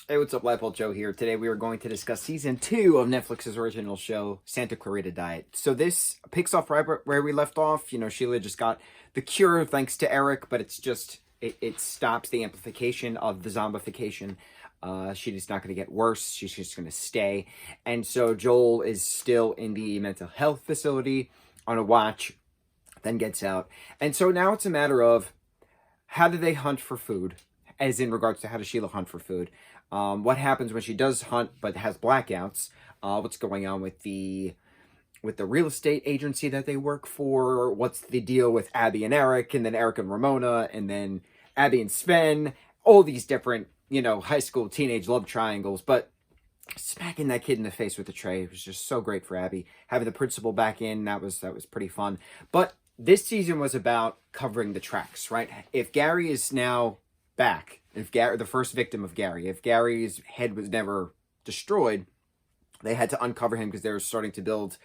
Hey, what's up, lightboltjoe here. Today we are going to discuss Season 2 of Netflix's original show, Santa Clarita Diet. So this picks off right where we left off. You know, Sheila just got the cure thanks to Eric, but it's just, it stops the amplification of the zombification. She's not going to get worse. She's just going to stay. And so Joel is still in the mental health facility on a watch, then gets out. And so now it's a matter of, how do they hunt for food? As in regards to how does Sheila hunt for food? What happens when she does hunt but has blackouts? What's going on with the real estate agency that they work for? What's the deal with Abby and Eric, and then Eric and Ramona, and then Abby and Sven? All these different, high school teenage love triangles. But smacking that kid in the face with a tray was just so great for Abby. Having the principal back in, that was pretty fun. But this season was about covering the tracks, right? If Gary is now back, if Gary, the first victim of Gary, if Gary's head was never destroyed, they had to uncover him because they were starting to build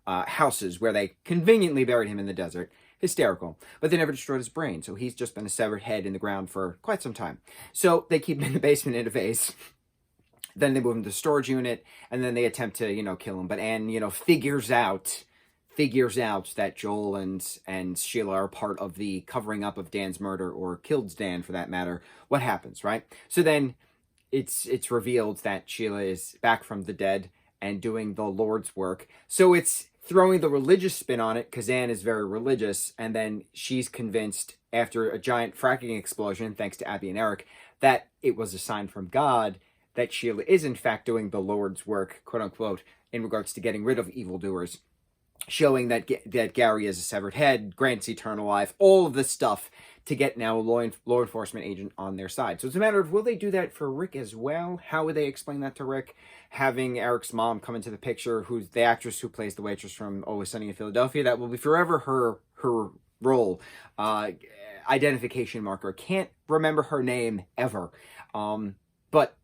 houses where they conveniently buried him in the desert. Hysterical. But they never destroyed his brain, so he's just been a severed head in the ground for quite some time. So they keep him in the basement in a vase. Then they move him to the storage unit, and then they attempt to, kill him. But Anne, figures out that Joel and Sheila are part of the covering up of Dan's murder, or killed Dan for that matter. What happens, right? So then it's revealed that Sheila is back from the dead and doing the Lord's work. So it's throwing the religious spin on it, because Anne is very religious, and then she's convinced, after a giant fracking explosion, thanks to Abby and Eric, that it was a sign from God that Sheila is in fact doing the Lord's work, quote unquote, in regards to getting rid of evildoers. Showing that Gary is a severed head, grants eternal life, all of this stuff to get now a law enforcement agent on their side. So it's a matter of, will they do that for Rick as well? How would they explain that to Rick? Having Eric's mom come into the picture, who's the actress who plays the waitress from Always Sunny in Philadelphia, that will be forever her role. Identification marker. Can't remember her name ever. But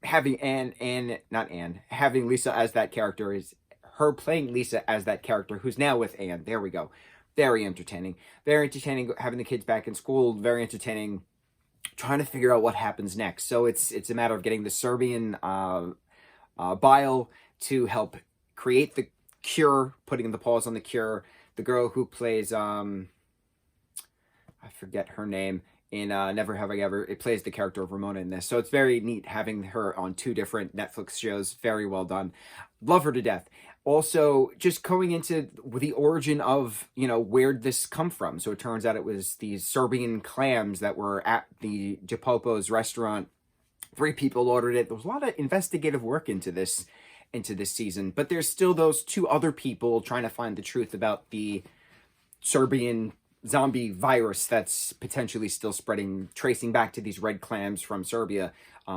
having having Lisa as that character is, her playing Lisa as that character, who's now with Anne. There we go. Very entertaining. Very entertaining having the kids back in school. Very entertaining trying to figure out what happens next. So it's a matter of getting the Serbian bile to help create the cure, putting the pause on the cure. The girl who plays, I forget her name, in Never Have I Ever, it plays the character of Ramona in this. So it's very neat having her on 2 different Netflix shows. Very well done. Love her to death. Also, just going into the origin of, where'd this come from? So it turns out it was these Serbian clams that were at the Japopo's restaurant. 3 people ordered it. There was a lot of investigative work into this season. But there's still those 2 other people trying to find the truth about the Serbian zombie virus that's potentially still spreading, tracing back to these red clams from Serbia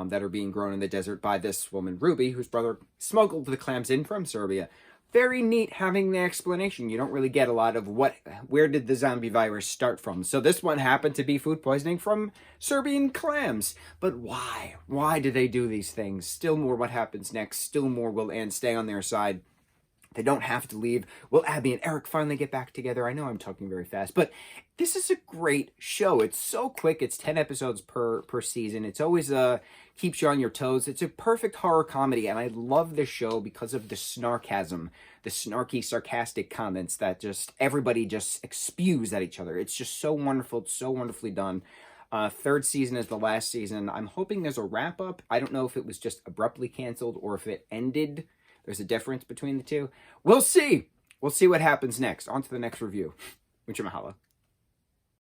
that are being grown in the desert by this woman, Ruby, whose brother smuggled the clams in from Serbia. Very neat having the explanation. You don't really get a lot of where did the zombie virus start from. So this one happened to be food poisoning from Serbian clams. But why? Why do they do these things? Still more what happens next. Still more, will Anne stay on their side? They don't have to leave. Will Abby and Eric finally get back together? I know I'm talking very fast, but this is a great show. It's so quick. It's 10 episodes per season. It's always keeps you on your toes. It's a perfect horror comedy, and I love this show because of the snarkasm, the snarky, sarcastic comments that just everybody just spews at each other. It's just so wonderful. It's so wonderfully done. 3rd season is the last season. I'm hoping there's a wrap-up. I don't know if it was just abruptly canceled or if it ended. There's a difference between the 2. We'll see. We'll see what happens next. On to the next review. Mucho mahalo.